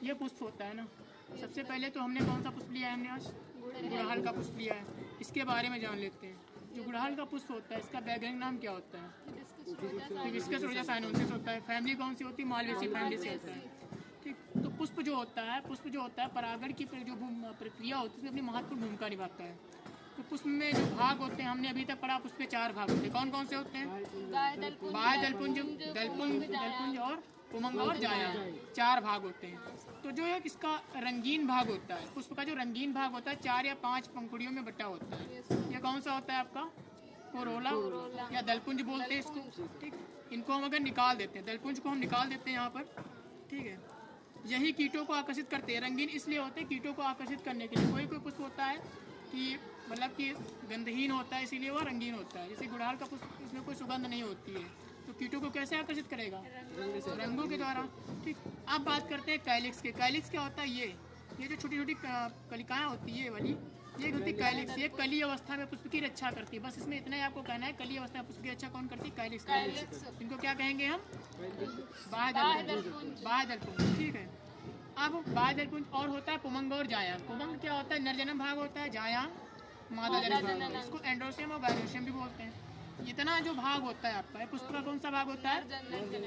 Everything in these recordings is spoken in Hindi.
ये पुष्प होता है ना। सबसे पहले तो हमने कौन सा पुष्प लिया है, हमने आज गुड़हल का पुष्प लिया है। इसके बारे में जान लेते हैं। जो गुड़हल का पुष्प होता है इसका वैज्ञानिक नाम क्या होता है? हिबिस्कस रोज़ा साइनोसिस होता है। फैमिली कौन सी होती है? मालवेसी फैमिली से होता है। ठीक, तो पुष्प जो होता है परागण की जो प्रक्रिया होती है उसमें अपनी महत्वपूर्ण भूमिका निभाता है। तो पुष्प में जो भाग होते हैं, हमने अभी तक पढ़ा पुष्प के 4 भाग होते हैं। कौन कौन से होते हैं? बाह्य दलपुंज, दलपुंज और पुमंग और जाया, 4 भाग होते हैं। तो जो एक इसका रंगीन भाग होता है, पुष्प का जो रंगीन भाग होता है 4 या 5 पंखुड़ियों में बटा होता है। ये कौन सा होता है आपका? कोरोला या दलपुंज बोलते हैं इसको। ठीक, इनको हम अगर निकाल देते हैं, दलपुंज को हम निकाल देते हैं यहाँ पर, ठीक है। यही कीटों को आकर्षित करते हैं। रंगीन इसलिए होते हैं कीटों को आकर्षित करने के लिए। कोई कोई पुष्प होता है कि मतलब कि गंधहीन होता है, इसीलिए वो रंगीन होता है। जैसे गुड़हल का पुष्प, इसमें कोई सुगंध नहीं होती है, तो कीटों को कैसे आकर्षित करेगा? रंगों के द्वारा। ठीक, अब बात करते हैं कैलिक्स के। कैलिक्स क्या होता है? ये जो छोटी छोटी कलिकाएं होती है, ये वाली, ये होती है कैलिक्स। ये कली अवस्था में पुष्प की रक्षा करती है। बस इसमें इतना ही आपको कहना है, कली अवस्था में पुष्प की रक्षा कौन करती है? कैलिक्स। इनको क्या कहेंगे हम? बाह्य दलपुंज। ठीक है। अब बाह्य दलपुंज और होता है पुमंग और जाया। पुमंग क्या होता है? नरजनन भाग होता है। जाया मादा जनन भाग। इसको एंड्रोसियम और गायरोसियम भी बोलते हैं। इतना जो भाग होता है आपका, पुष्प का कौन सा भाग होता है?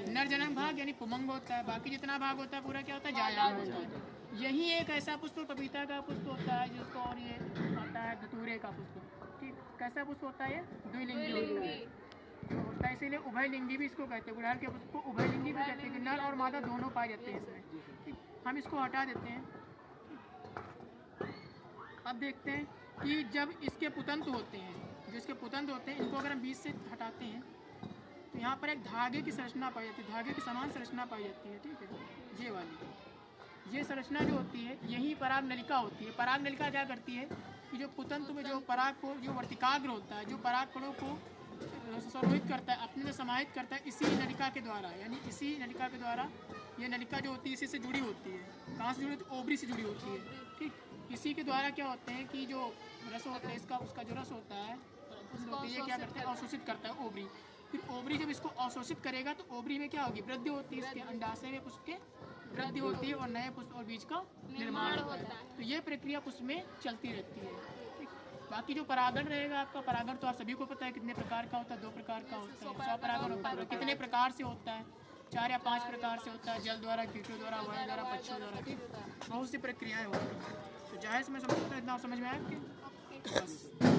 नरजनन भाग यानी पुमंग होता है। बाकी जितना भाग होता है पूरा क्या होता है? जाया होता है। यही एक ऐसा पुष्प पपीता का पुष्प होता है जिसको, और ये आता है धतूरे का पुष्प। ठीक, कैसा पुष्प होता है? ये द्विलिंगी होता है, इसीलिए उभयलिंगी भी इसको कहते हैं। गुड़हल के पुष्प को उभयलिंगी भी कहते हैं। नर और मादा दोनों पाए जाते हैं इसमें। ठीक, हम इसको हटा देते हैं। अब देखते हैं कि जब इसके पुतंत होते हैं, जो इसके पुतंत होते हैं, इनको अगर हम बीज से हटाते हैं तो यहाँ पर एक धागे की संरचना पाई जाती है। धागे की समान संरचना पाई जाती है। ठीक है, ये वाली, ये संरचना जो होती है यही पराग नलिका होती है। पराग नलिका क्या करती है कि जो पुतंत में जो पराग को, जो वर्तिकाग्र होता है, जो पराग कणों को संरोहित करता है, अपने में समाहित करता है, इसी नलिका के द्वारा, यानी इसी नलिका के द्वारा। ये नलिका जो होती है इसी से जुड़ी होती है। कहाँ से जुड़ी होती है? ओवरी से जुड़ी होती है। ठीक, इसी के द्वारा क्या होते हैं कि जो रस होता है इसका, उसका जो रस होता है ये क्या करते हैं? अवशोषित करता है ओवरी। फिर ओवरी जब इसको अवशोषित करेगा तो ओवरी में क्या होगी? वृद्धि होती है। इसके अंडाशय में पुष्प के वृद्धि होती है और नए पुष्प और बीज का निर्माण होता है। तो ये प्रक्रिया पुष्प में चलती रहती है। ठीक, बाकी जो परागण रहेगा आपका, परागण तो आप सभी को पता है कितने प्रकार का होता है? 2 प्रकार का होता है। स्वपरागण होता है। कितने प्रकार से होता है? 4 या 5 प्रकार से होता है। जल द्वारा, कीटों द्वारा, वायु द्वारा, पक्षियों द्वारा। ठीक, बहुत सी प्रक्रियाएं होती हैं। तो जाहिर से मैं समझता हूँ इतना समझ में आया आपके?